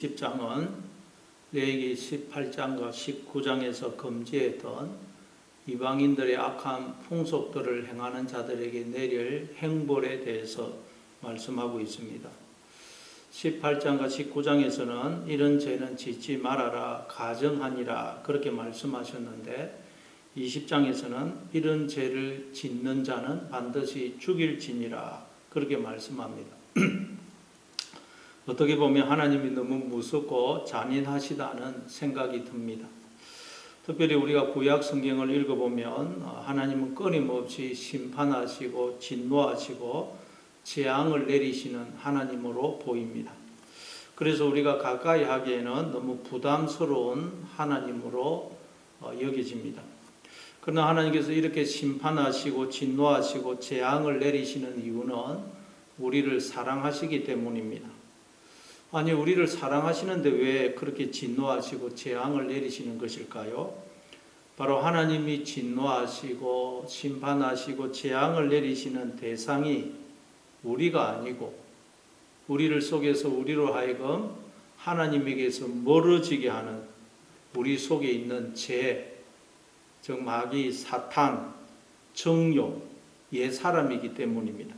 10장은 레위기 18장과 19장에서 금지했던 이방인들의 악한 풍속들을 행하는 자들에게 내릴 행벌에 대해서 말씀하고 있습니다. 18장과 19장에서는 이런 죄는 짓지 말아라 가정하니라 그렇게 말씀하셨는데 20장에서는 이런 죄를 짓는 자는 반드시 죽일지니라 그렇게 말씀합니다. 어떻게 보면 하나님이 너무 무섭고 잔인하시다는 생각이 듭니다. 특별히 우리가 구약 성경을 읽어보면 하나님은 끊임없이 심판하시고 진노하시고 재앙을 내리시는 하나님으로 보입니다. 그래서 우리가 가까이 하기에는 너무 부담스러운 하나님으로 여겨집니다. 그러나 하나님께서 이렇게 심판하시고 진노하시고 재앙을 내리시는 이유는 우리를 사랑하시기 때문입니다. 아니, 우리를 사랑하시는데 왜 그렇게 진노하시고 재앙을 내리시는 것일까요? 바로 하나님이 진노하시고 심판하시고 재앙을 내리시는 대상이 우리가 아니고 우리를 속에서 우리로 하여금 하나님에게서 멀어지게 하는 우리 속에 있는 죄, 즉 마귀, 사탄, 정욕, 옛사람이기 때문입니다.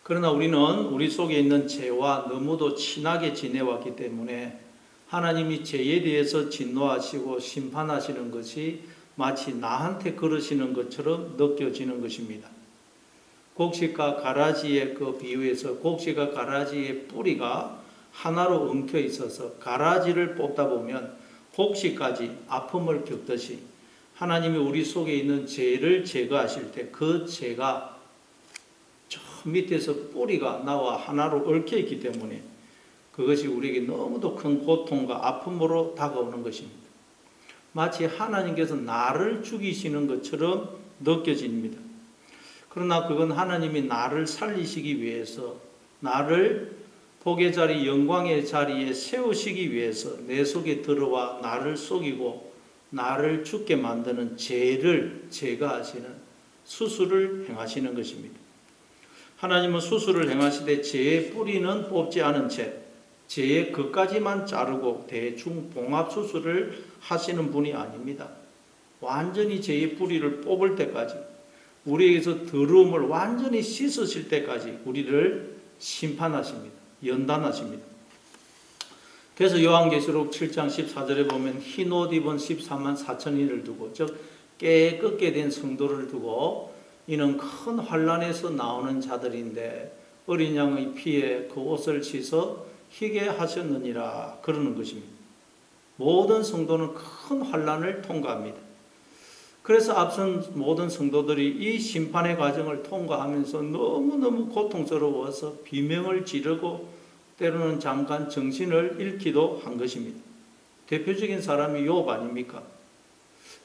그러나 우리는 우리 속에 있는 죄와 너무도 친하게 지내왔기 때문에 하나님이 죄에 대해서 진노하시고 심판하시는 것이 마치 나한테 그러시는 것처럼 느껴지는 것입니다. 곡식과 가라지의 그 비유에서 곡식과 가라지의 뿌리가 하나로 엉켜 있어서 가라지를 뽑다 보면 곡식까지 아픔을 겪듯이 하나님이 우리 속에 있는 죄를 제거하실 때 그 죄가 저 밑에서 뿌리가 나와 하나로 얽혀 있기 때문에 그것이 우리에게 너무도 큰 고통과 아픔으로 다가오는 것입니다. 마치 하나님께서 나를 죽이시는 것처럼 느껴집니다. 그러나 그건 하나님이 나를 살리시기 위해서 나를 복의 자리, 영광의 자리에 세우시기 위해서 내 속에 들어와 나를 속이고 나를 죽게 만드는 죄를 제거하시는 수술을 행하시는 것입니다. 하나님은 수술을 행하시되 죄의 뿌리는 뽑지 않은 채 죄의 끝까지만 자르고 대충 봉합 수술을 하시는 분이 아닙니다. 완전히 죄의 뿌리를 뽑을 때까지 우리에게서 더러움을 완전히 씻으실 때까지 우리를 심판하십니다. 연단하십니다. 그래서 요한계시록 7장 14절에 보면 흰 옷 입은 14만 4천인을 두고 즉 깨끗게 된 성도를 두고 이는 큰 환난에서 나오는 자들인데 어린 양의 피에 그 옷을 씻어 희게 하셨느니라 그러는 것입니다. 모든 성도는 큰 환난을 통과합니다. 그래서 앞선 모든 성도들이 이 심판의 과정을 통과하면서 너무너무 고통스러워서 비명을 지르고 때로는 잠깐 정신을 잃기도 한 것입니다. 대표적인 사람이 욥 아닙니까?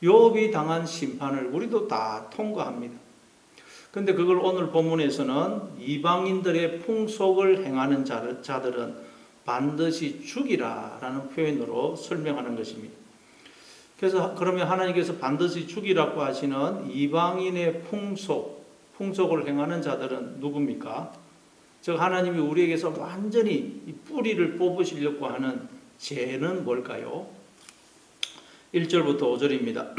욥이 당한 심판을 우리도 다 통과합니다. 근데 그걸 오늘 본문에서는 이방인들의 풍속을 행하는 자들은 반드시 죽이라 라는 표현으로 설명하는 것입니다. 그래서 그러면 하나님께서 반드시 죽이라고 하시는 이방인의 풍속을 행하는 자들은 누굽니까? 즉 하나님이 우리에게서 완전히 뿌리를 뽑으시려고 하는 죄는 뭘까요? 1절부터 5절입니다.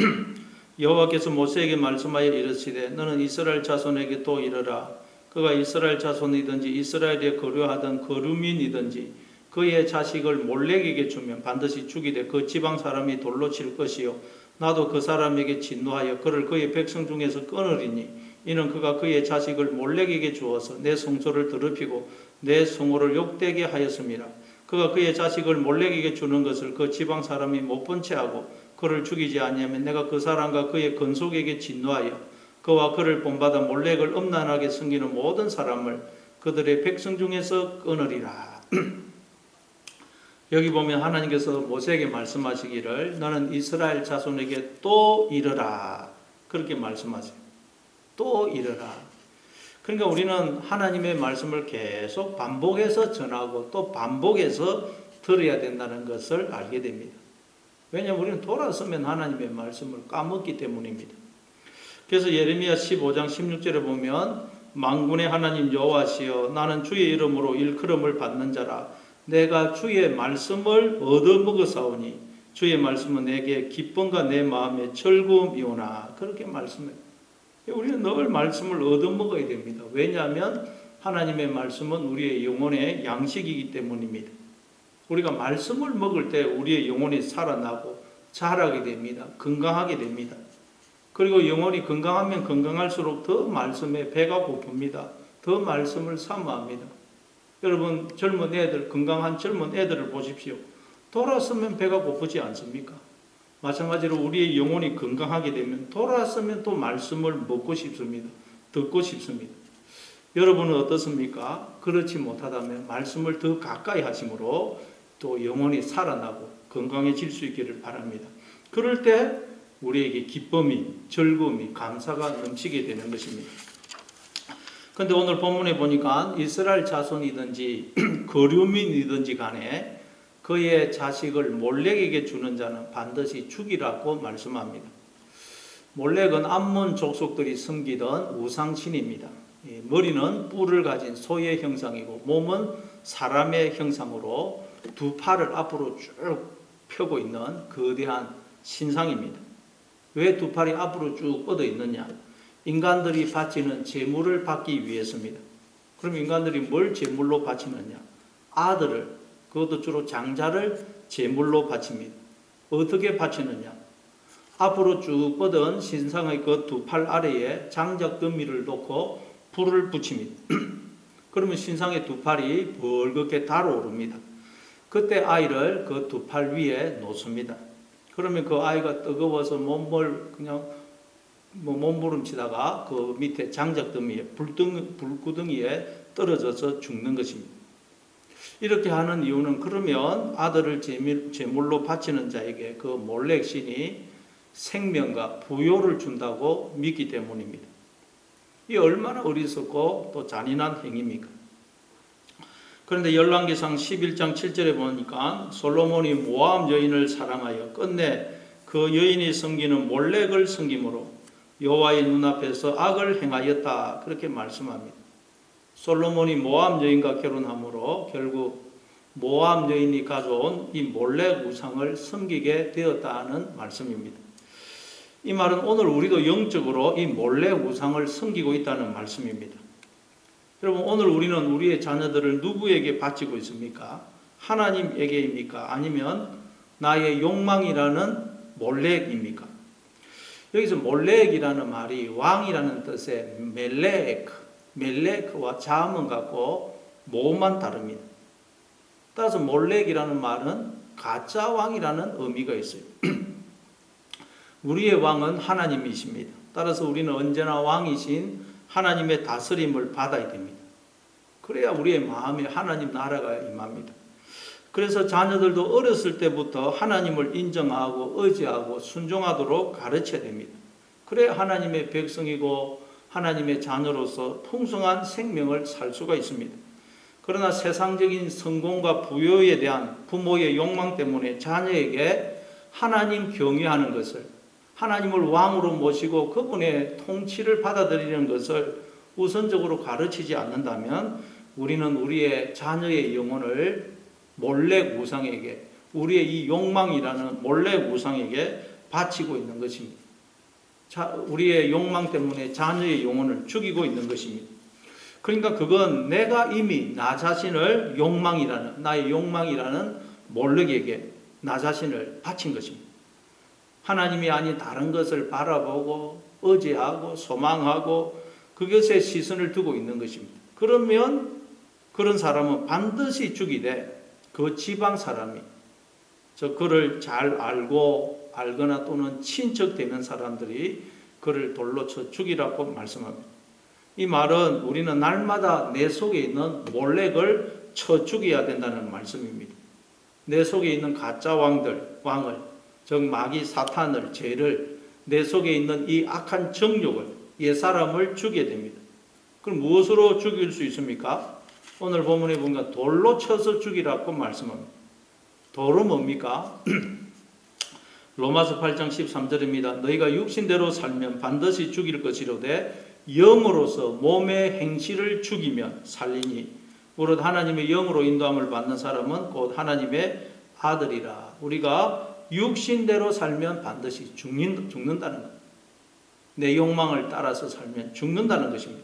여호와께서 모세에게 말씀하여 이르시되 너는 이스라엘 자손에게 또 이르라. 그가 이스라엘 자손이든지 이스라엘에 거류하던 거류민이든지 그의 자식을 몰렉에게 주면 반드시 죽이되 그 지방 사람이 돌로 칠 것이요 나도 그 사람에게 진노하여 그를 그의 백성 중에서 끊으리니 이는 그가 그의 자식을 몰렉에게 주어서 내 성소를 더럽히고 내 성호를 욕되게 하였음이라. 그가 그의 자식을 몰렉에게 주는 것을 그 지방 사람이 못 본 채 하고 그를 죽이지 아니하면 내가 그 사람과 그의 건속에게 진노하여 그와 그를 본받아 몰렉을 음란하게 섬기는 모든 사람을 그들의 백성 중에서 끊으리라. 여기 보면 하나님께서 모세에게 말씀하시기를 너는 이스라엘 자손에게 또 이르라 그렇게 말씀하세요. 또 이르라. 그러니까 우리는 하나님의 말씀을 계속 반복해서 전하고 또 반복해서 들어야 된다는 것을 알게 됩니다. 왜냐하면 우리는 돌아서면 하나님의 말씀을 까먹기 때문입니다. 그래서 예레미야 15장 16절에 보면 만군의 하나님 여호와시여 나는 주의 이름으로 일컬음을 받는 자라 내가 주의 말씀을 얻어먹었사오니 주의 말씀은 내게 기쁨과 내 마음의 즐거움이오나. 그렇게 말씀해요. 우리는 늘 말씀을 얻어먹어야 됩니다. 왜냐하면 하나님의 말씀은 우리의 영혼의 양식이기 때문입니다. 우리가 말씀을 먹을 때 우리의 영혼이 살아나고 자라게 됩니다. 건강하게 됩니다. 그리고 영혼이 건강하면 건강할수록 더 말씀에 배가 고픕니다. 더 말씀을 사모합니다. 여러분, 젊은 애들, 건강한 젊은 애들을 보십시오. 돌았으면 배가 고프지 않습니까? 마찬가지로 우리의 영혼이 건강하게 되면 돌았으면 또 말씀을 먹고 싶습니다. 듣고 싶습니다. 여러분은 어떻습니까? 그렇지 못하다면 말씀을 더 가까이 하심으로 또 영혼이 살아나고 건강해질 수 있기를 바랍니다. 그럴 때 우리에게 기쁨이, 즐거움이, 감사가 넘치게 되는 것입니다. 그런데 오늘 본문에 보니까 이스라엘 자손이든지 거류민이든지 간에 그의 자식을 몰렉에게 주는 자는 반드시 죽이라고 말씀합니다. 몰렉은 암몬 족속들이 섬기던 우상신입니다. 머리는 뿔을 가진 소의 형상이고 몸은 사람의 형상으로 두 팔을 앞으로 쭉 펴고 있는 거대한 신상입니다. 왜 두 팔이 앞으로 쭉 뻗어 있느냐? 인간들이 바치는 제물을 받기 위해서입니다. 그럼 인간들이 뭘 제물로 바치느냐? 아들을, 그것도 주로 장자를 제물로 바칩니다. 어떻게 바치느냐? 앞으로 쭉 뻗은 신상의 그 두 팔 아래에 장작 더미를 놓고 불을 붙입니다. 그러면 신상의 두 팔이 벌겋게 달아오릅니다. 그때 아이를 그 두 팔 위에 놓습니다. 그러면 그 아이가 뜨거워서 몸부림치다가 그 밑에 장작더미에 불구덩이에 떨어져서 죽는 것입니다. 이렇게 하는 이유는 그러면 아들을 제물로 바치는 자에게 그 몰렉 신이 생명과 부요를 준다고 믿기 때문입니다. 이 얼마나 어리석고 또 잔인한 행위입니까? 그런데 열왕기상 11장 7절에 보니까 솔로몬이 모압 여인을 사랑하여 끝내 그 여인이 섬기는 몰렉을 섬김으로 여호와의 눈앞에서 악을 행하였다. 그렇게 말씀합니다. 솔로몬이 모압 여인과 결혼함으로 결국 모압 여인이 가져온 이 몰렉 우상을 섬기게 되었다는 말씀입니다. 이 말은 오늘 우리도 영적으로 이 몰렉 우상을 섬기고 있다는 말씀입니다. 여러분, 오늘 우리는 우리의 자녀들을 누구에게 바치고 있습니까? 하나님에게입니까? 아니면 나의 욕망이라는 몰렉입니까? 여기서 몰렉이라는 말이 왕이라는 뜻의 멜렉와 자음은 같고 모음만 다릅니다. 따라서 몰렉이라는 말은 가짜 왕이라는 의미가 있어요. 우리의 왕은 하나님이십니다. 따라서 우리는 언제나 왕이신 하나님의 다스림을 받아야 됩니다. 그래야 우리의 마음에 하나님 나라가 임합니다. 그래서 자녀들도 어렸을 때부터 하나님을 인정하고 의지하고 순종하도록 가르쳐야 됩니다. 그래야 하나님의 백성이고 하나님의 자녀로서 풍성한 생명을 살 수가 있습니다. 그러나 세상적인 성공과 부여에 대한 부모의 욕망 때문에 자녀에게 하나님 경외하는 것을, 하나님을 왕으로 모시고 그분의 통치를 받아들이는 것을 우선적으로 가르치지 않는다면 우리는 우리의 자녀의 영혼을 몰렉 우상에게, 우리의 이 욕망이라는 몰렉 우상에게 바치고 있는 것입니다. 우리의 욕망 때문에 자녀의 영혼을 죽이고 있는 것입니다. 그러니까 그건 내가 이미 나 자신을 나의 욕망이라는 몰렉에게 나 자신을 바친 것입니다. 하나님이 아닌 다른 것을 바라보고 의지하고 소망하고 그것에 시선을 두고 있는 것입니다. 그러면 그런 사람은 반드시 죽이되 그 지방 사람이 그를 잘 알거나 또는 친척되는 사람들이 그를 돌로 쳐 죽이라고 말씀합니다. 이 말은 우리는 날마다 내 속에 있는 몰렉을 쳐 죽여야 된다는 말씀입니다. 내 속에 있는 가짜 왕을, 즉 마귀 사탄을, 죄를, 내 속에 있는 이 악한 정욕을, 옛사람을 죽여야 됩니다. 그럼 무엇으로 죽일 수 있습니까? 오늘 본문에 보니까 돌로 쳐서 죽이라고 말씀합니다. 돌은 뭡니까? 로마서 8장 13절입니다. 너희가 육신대로 살면 반드시 죽일 것이로되 영으로서 몸의 행실을 죽이면 살리니 무릇 하나님의 영으로 인도함을 받는 사람은 곧 하나님의 아들이라. 우리가 육신대로 살면 반드시 죽는다는 것. 내 욕망을 따라서 살면 죽는다는 것입니다.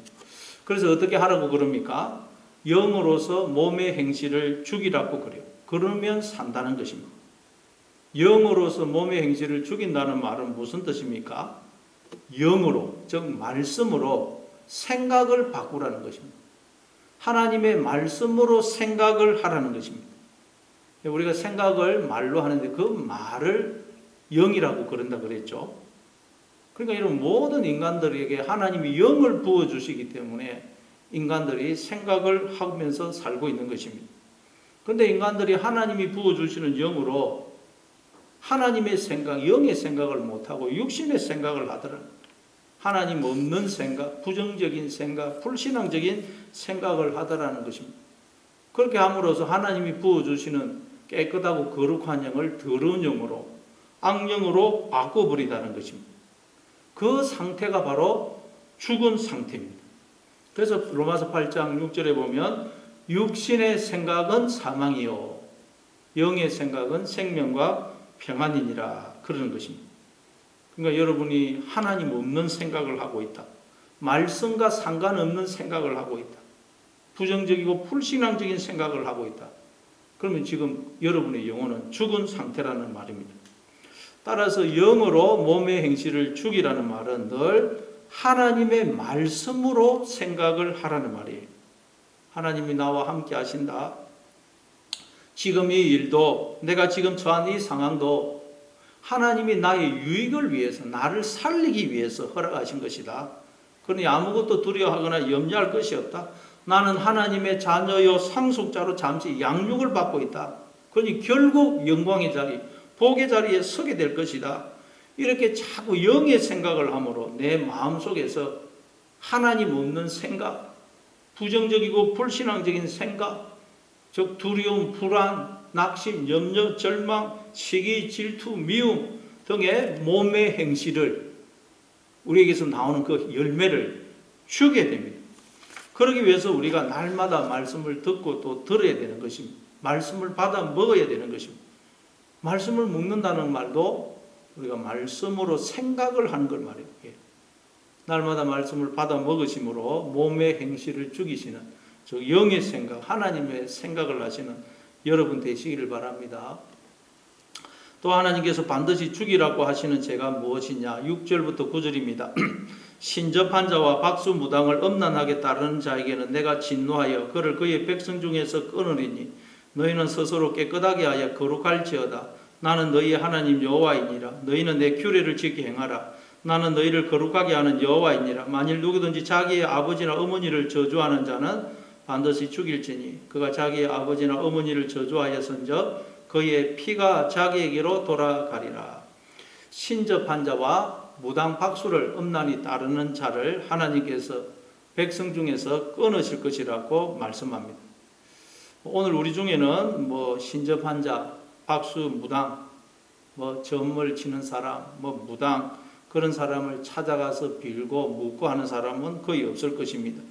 그래서 어떻게 하라고 그럽니까? 영으로서 몸의 행실을 죽이라고 그래요. 그러면 산다는 것입니다. 영으로서 몸의 행실을 죽인다는 말은 무슨 뜻입니까? 영으로, 즉 말씀으로 생각을 바꾸라는 것입니다. 하나님의 말씀으로 생각을 하라는 것입니다. 우리가 생각을 말로 하는데 그 말을 영이라고 그런다 그랬죠. 그러니까 이런 모든 인간들에게 하나님이 영을 부어주시기 때문에 인간들이 생각을 하면서 살고 있는 것입니다. 그런데 인간들이 하나님이 부어주시는 영으로 하나님의 생각, 영의 생각을 못하고 육신의 생각을 하더라. 하나님 없는 생각, 부정적인 생각, 불신앙적인 생각을 하더라는 것입니다. 그렇게 함으로써 하나님이 부어주시는 깨끗하고 거룩한 영을 더러운 영으로, 악령으로 바꿔버리다는 것입니다. 그 상태가 바로 죽은 상태입니다. 그래서 로마서 8장 6절에 보면 육신의 생각은 사망이요 영의 생각은 생명과 평안이니라 그러는 것입니다. 그러니까 여러분이 하나님 없는 생각을 하고 있다. 말씀과 상관없는 생각을 하고 있다. 부정적이고 불신앙적인 생각을 하고 있다. 그러면 지금 여러분의 영혼은 죽은 상태라는 말입니다. 따라서 영으로 몸의 행실을 죽이라는 말은 늘 하나님의 말씀으로 생각을 하라는 말이에요. 하나님이 나와 함께 하신다. 지금 이 일도, 내가 지금 처한 이 상황도 하나님이 나의 유익을 위해서, 나를 살리기 위해서 허락하신 것이다. 그러니 아무것도 두려워하거나 염려할 것이 없다. 나는 하나님의 자녀요 상속자로 잠시 양육을 받고 있다. 그러니 결국 영광의 자리, 복의 자리에 서게 될 것이다. 이렇게 자꾸 영의 생각을 함으로 내 마음속에서 하나님 없는 생각, 부정적이고 불신앙적인 생각, 즉 두려움, 불안, 낙심, 염려, 절망, 시기, 질투, 미움 등의 몸의 행실을 우리에게서 나오는 그 열매를 주게 됩니다. 그러기 위해서 우리가 날마다 말씀을 듣고 또 들어야 되는 것입니다. 말씀을 받아 먹어야 되는 것입니다. 말씀을 먹는다는 말도 우리가 말씀으로 생각을 하는 걸 말해요. 날마다 말씀을 받아 먹으심으로 몸의 행실을 죽이시는 즉 영의 생각, 하나님의 생각을 하시는 여러분 되시기를 바랍니다. 또 하나님께서 반드시 죽이라고 하시는 죄가 무엇이냐? 6절부터 9절입니다. 신접한 자와 박수무당을 엄난하게 따르는 자에게는 내가 진노하여 그를 그의 백성 중에서 끊으리니 너희는 스스로 깨끗하게 하여 거룩할지어다. 나는 너희의 하나님 여호와이니라. 너희는 내 규례를 지켜 행하라. 나는 너희를 거룩하게 하는 여호와이니라. 만일 누구든지 자기의 아버지나 어머니를 저주하는 자는 반드시 죽일지니 그가 자기의 아버지나 어머니를 저주하였은즉 그의 피가 자기에게로 돌아가리라. 신접한 자와 무당 박수를 엄난히 따르는 자를 하나님께서 백성 중에서 끊으실 것이라고 말씀합니다. 오늘 우리 중에는 신접한 자, 박수, 무당, 점을 치는 사람, 무당 그런 사람을 찾아가서 빌고 묻고 하는 사람은 거의 없을 것입니다.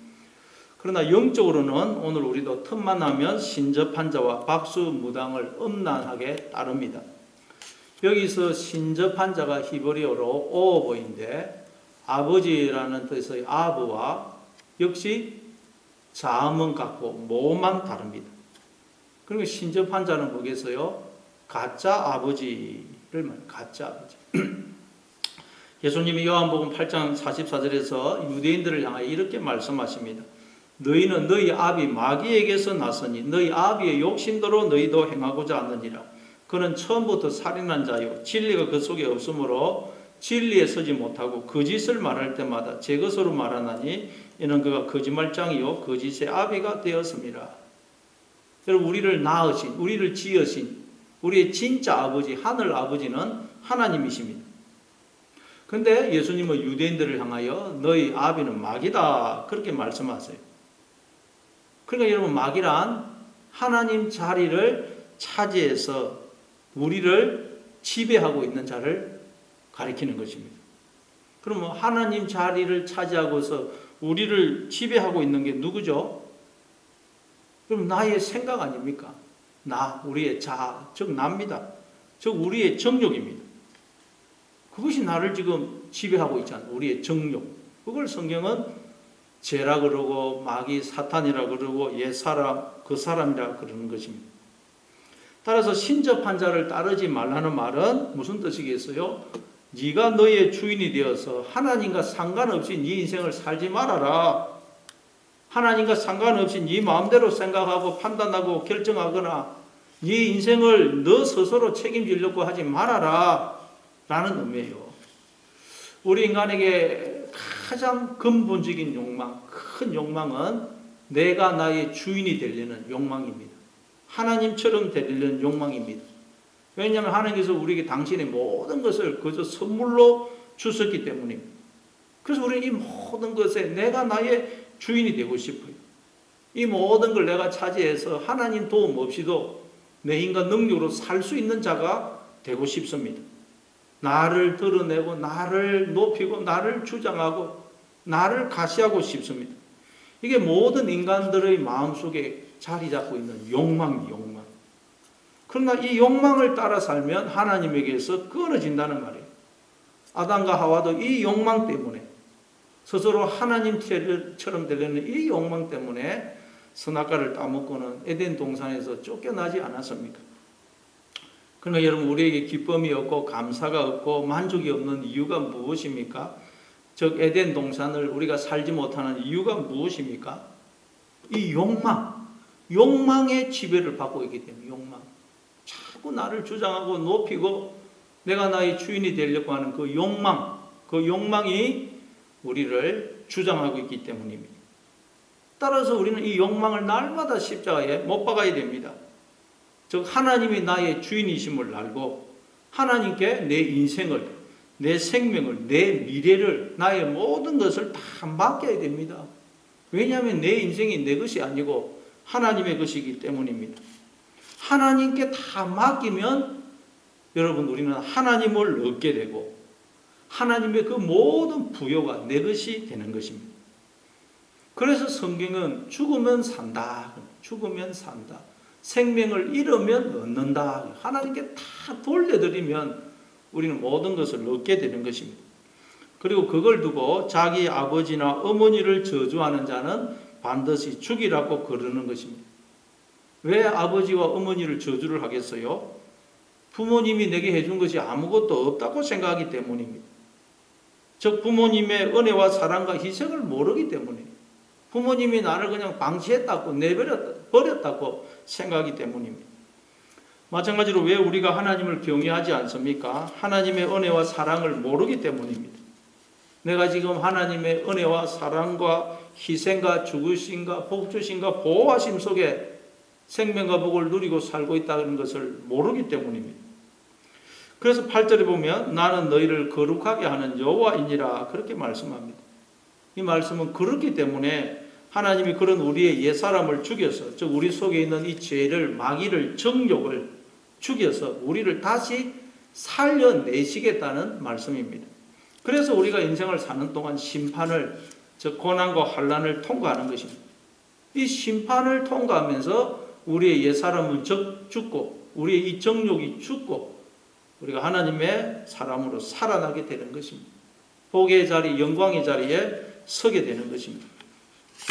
그러나 영적으로는 오늘 우리도 틈만 나면 신접한 자와 박수, 무당을 엄난하게 따릅니다. 여기서 신접한 자가 히브리어로 오어보인데 아버지라는 뜻의 아브와 역시 자음은 같고 모음만 다릅니다. 그리고 신접한 자는 뭐겠어요? 가짜 아버지를 말해요. 가짜 아버지. 예수님이 요한복음 8장 44절에서 유대인들을 향하여 이렇게 말씀하십니다. 너희는 너희 아비 마귀에게서 났으니 너희 아비의 욕심대로 너희도 행하고자 하느니라. 그는 처음부터 살인한 자요 진리가 그 속에 없으므로 진리에 서지 못하고 거짓을 말할 때마다 제 것으로 말하나니 이는 그가 거짓말장이요 거짓의 아비가 되었습니다. 여러분 우리를 낳으신 우리를 지으신 우리의 진짜 아버지 하늘 아버지는 하나님이십니다. 그런데 예수님은 유대인들을 향하여 너희 아비는 마귀다 그렇게 말씀하세요. 그러니까 여러분 마귀란 하나님 자리를 차지해서 우리를 지배하고 있는 자를 가리키는 것입니다. 그러면 하나님 자리를 차지하고서 우리를 지배하고 있는 게 누구죠? 그럼 나의 생각 아닙니까? 우리의 자아, 즉 나입니다. 즉 우리의 정욕입니다. 그것이 나를 지금 지배하고 있잖아요. 우리의 정욕. 그걸 성경은 죄라 그러고 마귀 사탄이라 그러고 옛사람 그 사람이라 그러는 것입니다. 따라서 신접한 자를 따르지 말라는 말은 무슨 뜻이겠어요? 네가 너의 주인이 되어서 하나님과 상관없이 네 인생을 살지 말아라. 하나님과 상관없이 네 마음대로 생각하고 판단하고 결정하거나 네 인생을 너 스스로 책임지려고 하지 말아라 라는 의미예요. 우리 인간에게 가장 근본적인 욕망, 큰 욕망은 내가 나의 주인이 되려는 욕망입니다. 하나님처럼 되려는 욕망입니다. 왜냐하면 하나님께서 우리에게 당신의 모든 것을 그저 선물로 주셨기 때문입니다. 그래서 우리는 이 모든 것에 내가 나의 주인이 되고 싶어요. 이 모든 걸 내가 차지해서 하나님 도움 없이도 내 인간 능력으로 살 수 있는 자가 되고 싶습니다. 나를 드러내고 나를 높이고 나를 주장하고 나를 가시하고 싶습니다. 이게 모든 인간들의 마음속에 자리 잡고 있는 욕망. 그러나 이 욕망을 따라 살면 하나님에게서 끊어진다는 말이에요. 아담과 하와도 이 욕망 때문에 스스로 하나님처럼 되려는 이 욕망 때문에 선악과를 따먹고는 에덴 동산에서 쫓겨나지 않았습니까? 그러나 여러분 우리에게 기쁨이 없고 감사가 없고 만족이 없는 이유가 무엇입니까? 즉 에덴 동산을 우리가 살지 못하는 이유가 무엇입니까? 이 욕망의 지배를 받고 있기 때문에 욕망. 자꾸 나를 주장하고 높이고 내가 나의 주인이 되려고 하는 그 욕망이 우리를 주장하고 있기 때문입니다. 따라서 우리는 이 욕망을 날마다 십자가에 못 박아야 됩니다. 즉 하나님이 나의 주인이심을 알고 하나님께 내 인생을, 내 생명을, 내 미래를, 나의 모든 것을 다 맡겨야 됩니다. 왜냐하면 내 인생이 내 것이 아니고 하나님의 것이기 때문입니다. 하나님께 다 맡기면 여러분 우리는 하나님을 얻게 되고 하나님의 그 모든 부여가 내 것이 되는 것입니다. 그래서 성경은 죽으면 산다. 생명을 잃으면 얻는다. 하나님께 다 돌려드리면 우리는 모든 것을 얻게 되는 것입니다. 그리고 그걸 두고 자기 아버지나 어머니를 저주하는 자는 반드시 죽이라고 그러는 것입니다. 왜 아버지와 어머니를 저주를 하겠어요? 부모님이 내게 해준 것이 아무것도 없다고 생각하기 때문입니다. 즉 부모님의 은혜와 사랑과 희생을 모르기 때문에 부모님이 나를 그냥 방치했다고 버렸다고 생각하기 때문입니다. 마찬가지로 왜 우리가 하나님을 경외하지 않습니까? 하나님의 은혜와 사랑을 모르기 때문입니다. 내가 지금 하나님의 은혜와 사랑과 희생과 죽으심과 복주심과 보호하심 속에 생명과 복을 누리고 살고 있다는 것을 모르기 때문입니다. 그래서 8절에 보면 나는 너희를 거룩하게 하는 여호와이니라 그렇게 말씀합니다. 이 말씀은 그렇기 때문에 하나님이 그런 우리의 옛사람을 죽여서 즉 우리 속에 있는 이 죄를 마귀를 정욕을 죽여서 우리를 다시 살려내시겠다는 말씀입니다. 그래서 우리가 인생을 사는 동안 심판을 즉 고난과 환난을 통과하는 것입니다. 이 심판을 통과하면서 우리의 옛사람은 죽고 우리의 이 정욕이 죽고 우리가 하나님의 사람으로 살아나게 되는 것입니다. 복의 자리, 영광의 자리에 서게 되는 것입니다.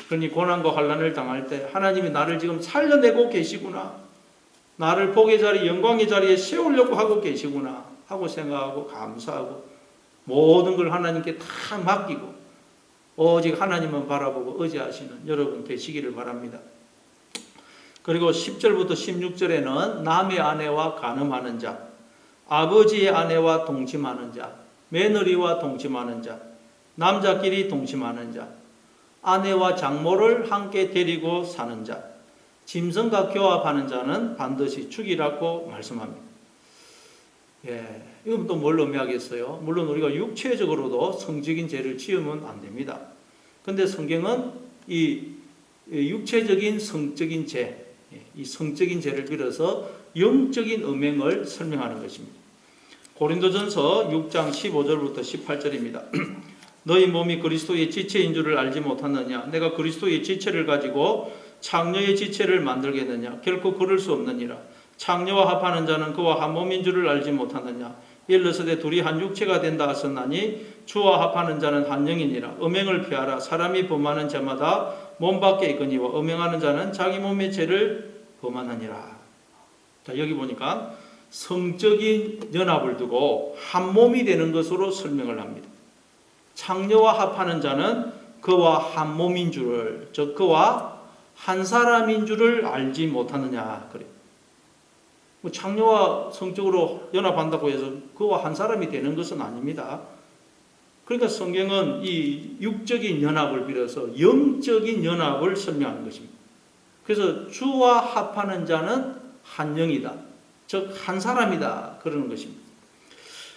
그러니 고난과 환난을 당할 때 하나님이 나를 지금 살려내고 계시구나. 나를 복의 자리, 영광의 자리에 세우려고 하고 계시구나 하고 생각하고 감사하고 모든 걸 하나님께 다 맡기고 오직 하나님만 바라보고 의지하시는 여러분 되시기를 바랍니다. 그리고 10절부터 16절에는 남의 아내와 간음하는 자, 아버지의 아내와 동침하는 자, 며느리와 동침하는 자, 남자끼리 동침하는 자, 아내와 장모를 함께 데리고 사는 자, 짐승과 교합하는 자는 반드시 죽이라고 말씀합니다. 이건 또 뭘 의미하겠어요? 물론 우리가 육체적으로도 성적인 죄를 지으면 안 됩니다. 그런데 성경은 이 육체적인 성적인 죄, 이 성적인 죄를 빌어서 영적인 음행을 설명하는 것입니다. 고린도전서 6장 15절부터 18절입니다. 너희 몸이 그리스도의 지체인 줄을 알지 못하느냐? 내가 그리스도의 지체를 가지고 창녀의 지체를 만들겠느냐? 결코 그럴 수 없느니라. 창녀와 합하는 자는 그와 한 몸인 줄을 알지 못하느냐? 일러서되 둘이 한 육체가 된다 하셨나니 주와 합하는 자는 한 영이니라. 음행을 피하라. 사람이 범하는 죄마다 몸 밖에 있거니와 음행하는 자는 자기 몸의 죄를 범하느니라. 자, 여기 보니까 성적인 연합을 두고 한 몸이 되는 것으로 설명을 합니다. 창녀와 합하는 자는 그와 한 몸인 줄을, 즉 그와 한 사람인 줄을 알지 못하느냐 그래요. 창녀와 성적으로 연합한다고 해서 그와 한 사람이 되는 것은 아닙니다. 그러니까 성경은 이 육적인 연합을 빌어서 영적인 연합을 설명하는 것입니다. 그래서 주와 합하는 자는 한 영이다, 즉 한 사람이다 그러는 것입니다.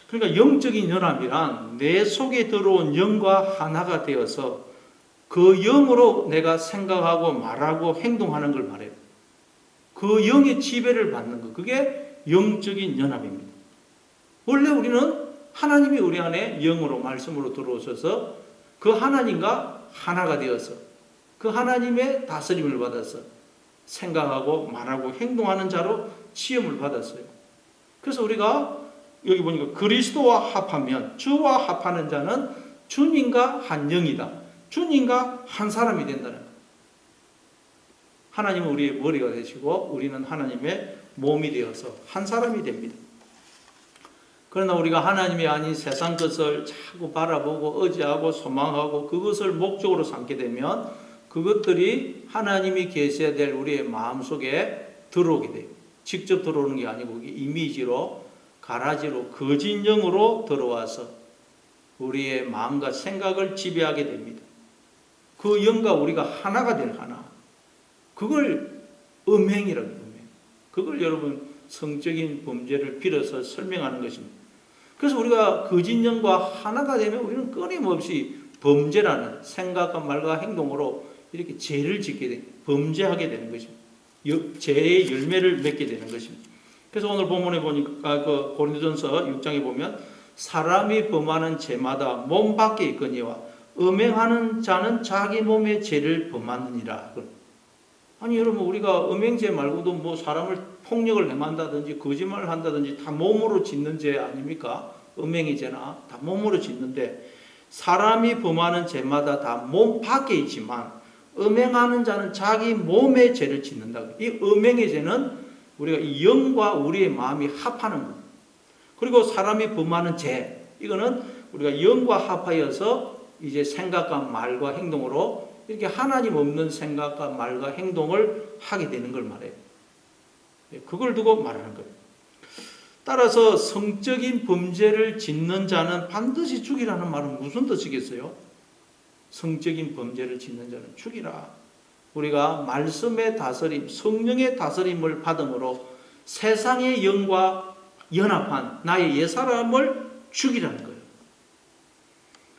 그러니까 영적인 연합이란 내 속에 들어온 영과 하나가 되어서 그 영으로 내가 생각하고 말하고 행동하는 걸 말해요. 그 영의 지배를 받는 것, 그게 영적인 연합입니다. 원래 우리는 하나님이 우리 안에 영으로 말씀으로 들어오셔서 그 하나님과 하나가 되어서 그 하나님의 다스림을 받아서 생각하고 말하고 행동하는 자로 시험을 받았어요. 그래서 우리가 여기 보니까 그리스도와 합하면, 주와 합하는 자는 주님과 한 영이다, 주님과 한 사람이 된다는 거예요. 하나님은 우리의 머리가 되시고 우리는 하나님의 몸이 되어서 한 사람이 됩니다. 그러나 우리가 하나님이 아닌 세상 것을 자꾸 바라보고 의지하고 소망하고 그것을 목적으로 삼게 되면 그것들이 하나님이 계셔야 될 우리의 마음속에 들어오게 돼요. 직접 들어오는 게 아니고 이미지로, 가라지로, 거짓 영으로 들어와서 우리의 마음과 생각을 지배하게 됩니다. 그 영과 우리가 하나가 될 하나, 그걸 음행이라고 해요. 그걸 여러분 성적인 범죄를 빌어서 설명하는 것입니다. 그래서 우리가 거짓 영과 하나가 되면 우리는 끊임없이 범죄라는 생각과 말과 행동으로 이렇게 죄를 짓게 되는, 범죄하게 되는 것입니다. 죄의 열매를 맺게 되는 것입니다. 그래서 오늘 본문에 보니까 그 고린도전서 6장에 보면 사람이 범하는 죄마다 몸 밖에 있거니와 음행하는 자는 자기 몸의 죄를 범하느니라. 아니 여러분, 우리가 음행죄 말고도 뭐 사람을 폭력을 행한다든지 거짓말을 한다든지 다 몸으로 짓는 죄 아닙니까? 음행의 죄나 다 몸으로 짓는데 사람이 범하는 죄마다 다 몸 밖에 있지만 음행하는 자는 자기 몸의 죄를 짓는다. 이 음행의 죄는 우리가 이 영과 우리의 마음이 합하는 것. 그리고 사람이 범하는 죄, 이거는 우리가 영과 합하여서 이제 생각과 말과 행동으로 이렇게 하나님 없는 생각과 말과 행동을 하게 되는 걸 말해요. 그걸 두고 말하는 거예요. 따라서 성적인 범죄를 짓는 자는 반드시 죽이라는 말은 무슨 뜻이겠어요? 성적인 범죄를 짓는 자는 죽이라. 우리가 말씀의 다스림, 성령의 다스림을 받음으로 세상의 영과 연합한 나의 옛사람을 죽이라는 거예요.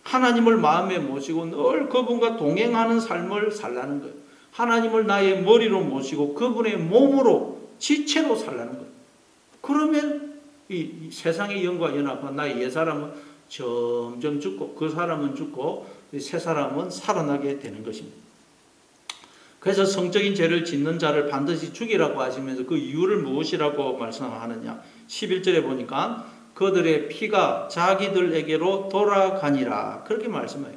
하나님을 마음에 모시고 늘 그분과 동행하는 삶을 살라는 거예요. 하나님을 나의 머리로 모시고 그분의 몸으로, 지체로 살라는 거예요. 그러면 이 세상의 영과 연합한 나의 옛사람은 점점 죽고 그 사람은 죽고 새 사람은 살아나게 되는 것입니다. 그래서 성적인 죄를 짓는 자를 반드시 죽이라고 하시면서 그 이유를 무엇이라고 말씀하느냐. 11절에 보니까 그들의 피가 자기들에게로 돌아가니라 그렇게 말씀해요.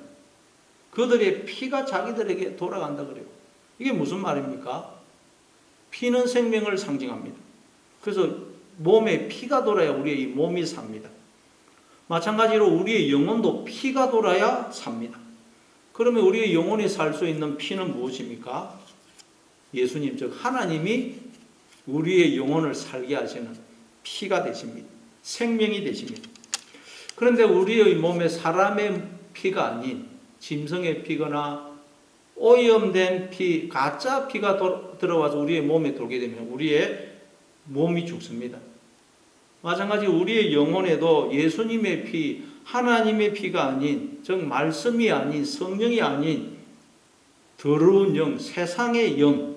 그들의 피가 자기들에게 돌아간다 그래요. 이게 무슨 말입니까? 피는 생명을 상징합니다. 그래서 몸에 피가 돌아야 우리의 이 몸이 삽니다. 마찬가지로 우리의 영혼도 피가 돌아야 삽니다. 그러면 우리의 영혼이 살 수 있는 피는 무엇입니까? 예수님, 즉 하나님이 우리의 영혼을 살게 하시는 피가 되십니다. 생명이 되십니다. 그런데 우리의 몸에 사람의 피가 아닌 짐승의 피거나 오염된 피, 가짜 피가 들어와서 우리의 몸에 돌게 되면 우리의 몸이 죽습니다. 마찬가지 우리의 영혼에도 예수님의 피, 하나님의 피가 아닌, 즉 말씀이 아닌, 성령이 아닌 더러운 영, 세상의 영,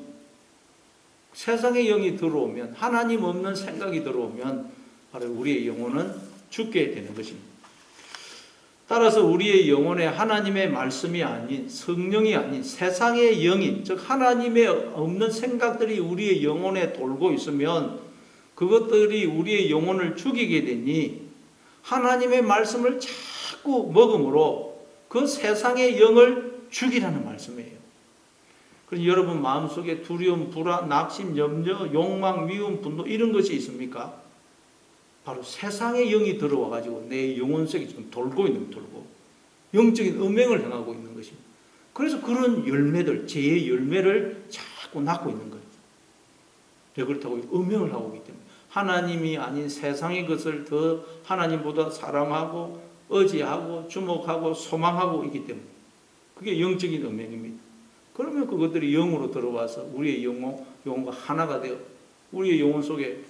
세상의 영이 들어오면, 하나님 없는 생각이 들어오면 바로 우리의 영혼은 죽게 되는 것입니다. 따라서 우리의 영혼에 하나님의 말씀이 아닌 성령이 아닌 세상의 영이, 즉 하나님의 없는 생각들이 우리의 영혼에 돌고 있으면 그것들이 우리의 영혼을 죽이게 되니 하나님의 말씀을 자꾸 먹음으로 그 세상의 영을 죽이라는 말씀이에요. 그래서 여러분 마음속에 두려움, 불안, 낙심, 염려, 욕망, 미움, 분노 이런 것이 있습니까? 바로 세상의 영이 들어와 가지고 내 영혼 속에 지금 돌고 있는 돌고 영적인 음행을 행하고 있는 것입니다. 그래서 그런 열매들, 죄의 열매를 자꾸 낳고 있는 거예요. 왜 그렇다고 음행을 하고 있기 때문에 하나님이 아닌 세상의 것을 더 하나님보다 사랑하고 의지하고 주목하고 소망하고 있기 때문에 그게 영적인 음행입니다. 그러면 그것들이 영으로 들어와서 우리의 영혼과 하나가 되어 우리의 영혼 속에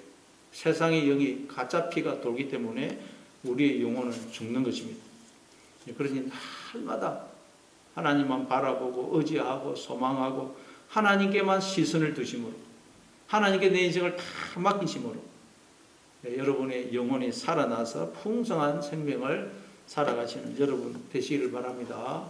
세상의 영이 가짜 피가 돌기 때문에 우리의 영혼은 죽는 것입니다. 그러니 날마다 하나님만 바라보고 의지하고 소망하고 하나님께만 시선을 두심으로 하나님께 내 인생을 다 맡기심으로 여러분의 영혼이 살아나서 풍성한 생명을 살아가시는 여러분 되시기를 바랍니다.